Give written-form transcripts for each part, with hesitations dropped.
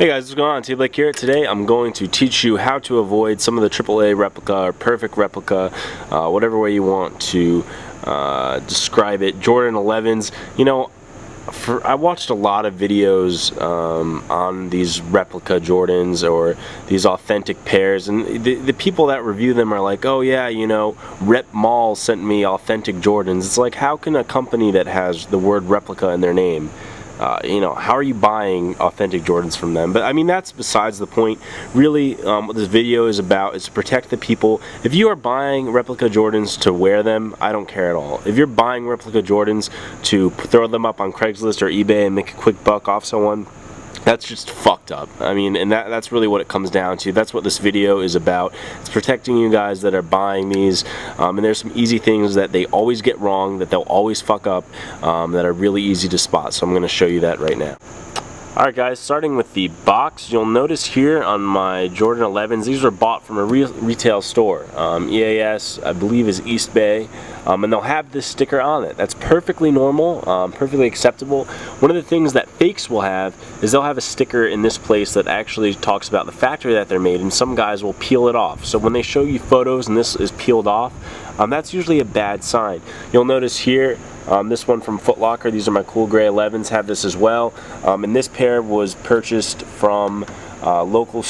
Hey guys, what's going on? T Blake here. Today I'm going to teach you how to avoid some of the AAA replica or perfect replica, whatever way you want to describe it. Jordan 11s. You know, I watched a lot of videos on these replica Jordans or these authentic pairs, and the people that review them are like, oh yeah, you know, Rep Mall sent me authentic Jordans. It's like, how can a company that has the word replica in their name, you know, how are you buying authentic Jordans from them? But I mean, that's besides the point. Really, what this video is about is to protect the people. If you are buying replica Jordans to wear them, I don't care at all. If you're buying replica Jordans to throw them up on Craigslist or eBay and make a quick buck off someone, that's just fucked up. I mean, and that's really what it comes down to. That's what this video is about. It's protecting you guys that are buying these, and there's some easy things that they always get wrong, that they'll always fuck up, that are really easy to spot. So I'm going to show you that right now. Alright guys, starting with the box, you'll notice here on my Jordan 11s, these were bought from a retail store. EAS, I believe, is East Bay, and they'll have this sticker on it. That's perfectly normal, perfectly acceptable. One of the things that fakes will have is they'll have a sticker in this place that actually talks about the factory that they're made, and some guys will peel it off. So when they show you photos and this is peeled off, that's usually a bad sign. You'll notice here, this one from Foot Locker, these are my cool gray 11s, have this as well. And this pair was purchased from a local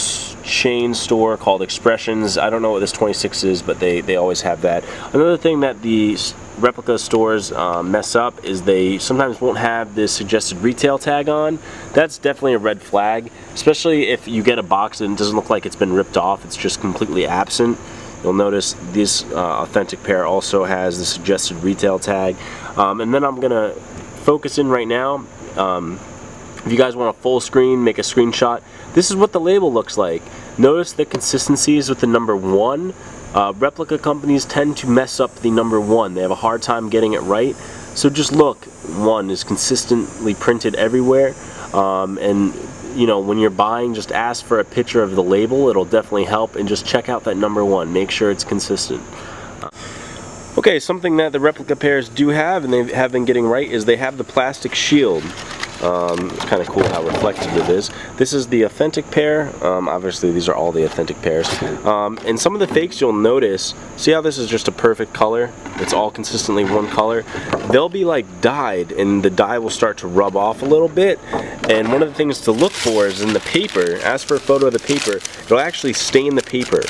chain store called Expressions. I don't know what this 26 is, but they always have that. Another thing that the replica stores mess up is they sometimes won't have this suggested retail tag on. That's definitely a red flag, especially if you get a box and it doesn't look like it's been ripped off, it's just completely absent. You'll notice this authentic pair also has the suggested retail tag. And then I'm going to focus in right now. If you guys want a full screen, make a screenshot. This is what the label looks like. Notice the consistencies with the number 1. Replica companies tend to mess up the number 1. They have a hard time getting it right. So just look, 1 is consistently printed everywhere. And you know, when you're buying, just ask for a picture of the label. It'll definitely help, and just check out that number 1. Make sure it's consistent. Okay, something that the replica pairs do have, and they have been getting right, is they have the plastic shield. It's kind of cool how reflective it is. This is the authentic pair. Obviously, these are all the authentic pairs. And some of the fakes, you'll notice, see how this is just a perfect color? It's all consistently one color. They'll be like dyed, and the dye will start to rub off a little bit. And one of the things to look for is in the paper. Ask for a photo of the paper. It'll actually stain the paper.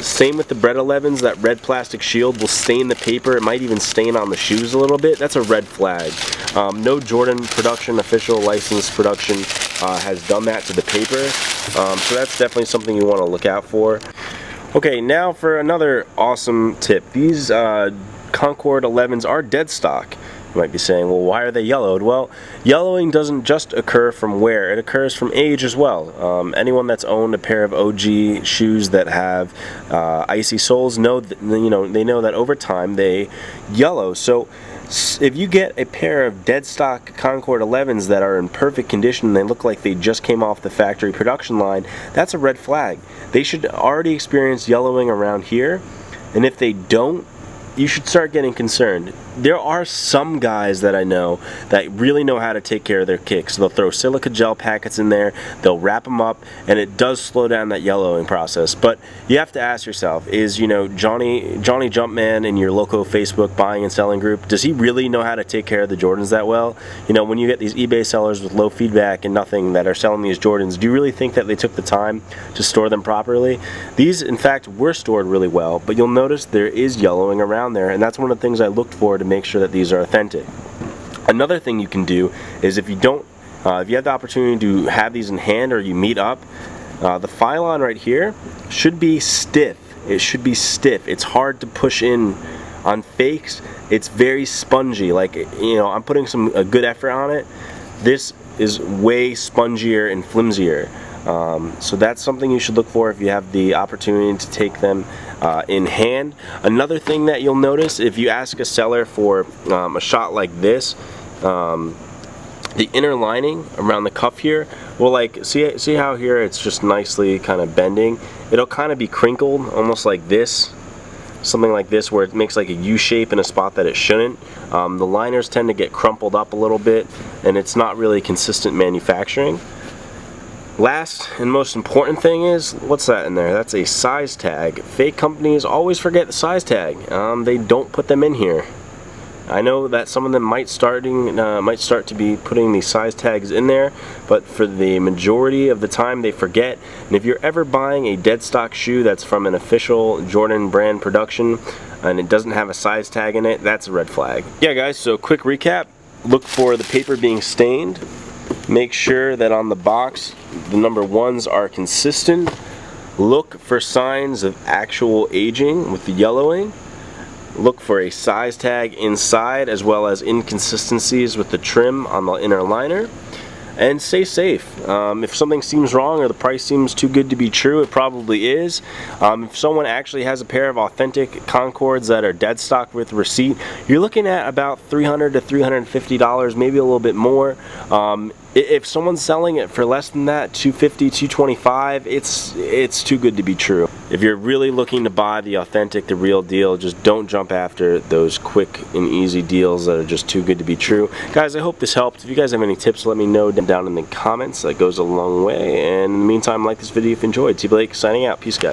Same with the Bread 11s, that red plastic shield will stain the paper. It might even stain on the shoes a little bit. That's a red flag. No Jordan production, official licensed production, has done that to the paper. So that's definitely something you want to look out for. Okay, now for another awesome tip. These Concord 11s are dead stock. You might be saying, well, why are they yellowed? Well, yellowing doesn't just occur from wear, it occurs from age as well. Anyone that's owned a pair of OG shoes that have icy soles know they know that over time they yellow. So if you get a pair of dead stock Concord 11s that are in perfect condition and they look like they just came off the factory production line, that's a red flag. They should already experience yellowing around here, and if they don't, you should start getting concerned. There are some guys that I know that really know how to take care of their kicks. They'll throw silica gel packets in there, they'll wrap them up, and it does slow down that yellowing process. But you have to ask yourself, is, you know, Johnny Jumpman in your local Facebook buying and selling group, does he really know how to take care of the Jordans that well? You know, when you get these eBay sellers with low feedback and nothing that are selling these Jordans, do you really think that they took the time to store them properly? These, in fact, were stored really well, but you'll notice there is yellowing around there, and that's one of the things I looked for to make sure that these are authentic. Another thing you can do is if you have the opportunity to have these in hand or you meet up, the Phylon right here should be stiff. It should be stiff. It's hard to push in. On fakes, it's very spongy. Like, you know, I'm putting a good effort on it. This is way spongier and flimsier. So that's something you should look for if you have the opportunity to take them in hand. Another thing that you'll notice, if you ask a seller for a shot like this, the inner lining around the cuff here will, like, see how here it's just nicely kind of bending. It'll kind of be crinkled, almost like this. Something like this, where it makes like a U shape in a spot that it shouldn't. The liners tend to get crumpled up a little bit, and it's not really consistent manufacturing. Last and most important thing is, what's that in there? That's a size tag. Fake companies always forget the size tag. They don't put them in here. I know that some of them might start to be putting these size tags in there, but for the majority of the time they forget. And if you're ever buying a dead stock shoe that's from an official Jordan brand production and it doesn't have a size tag in it, that's a red flag. Yeah guys, so quick recap. Look for the paper being stained. Make sure that on the box the number 1s are consistent. Look for signs of actual aging with the yellowing. Look for a size tag inside as well as inconsistencies with the trim on the inner liner. And stay safe. If something seems wrong or the price seems too good to be true, it probably is. If someone actually has a pair of authentic Concords that are dead stock with receipt, you're looking at about $300 to $350, maybe a little bit more. If someone's selling it for less than that, $250, $225, it's too good to be true. If you're really looking to buy the authentic, the real deal, just don't jump after those quick and easy deals that are just too good to be true. Guys, I hope this helped. If you guys have any tips, let me know down in the comments. That goes a long way. And in the meantime, like this video if you enjoyed. T. Blake signing out. Peace, guys.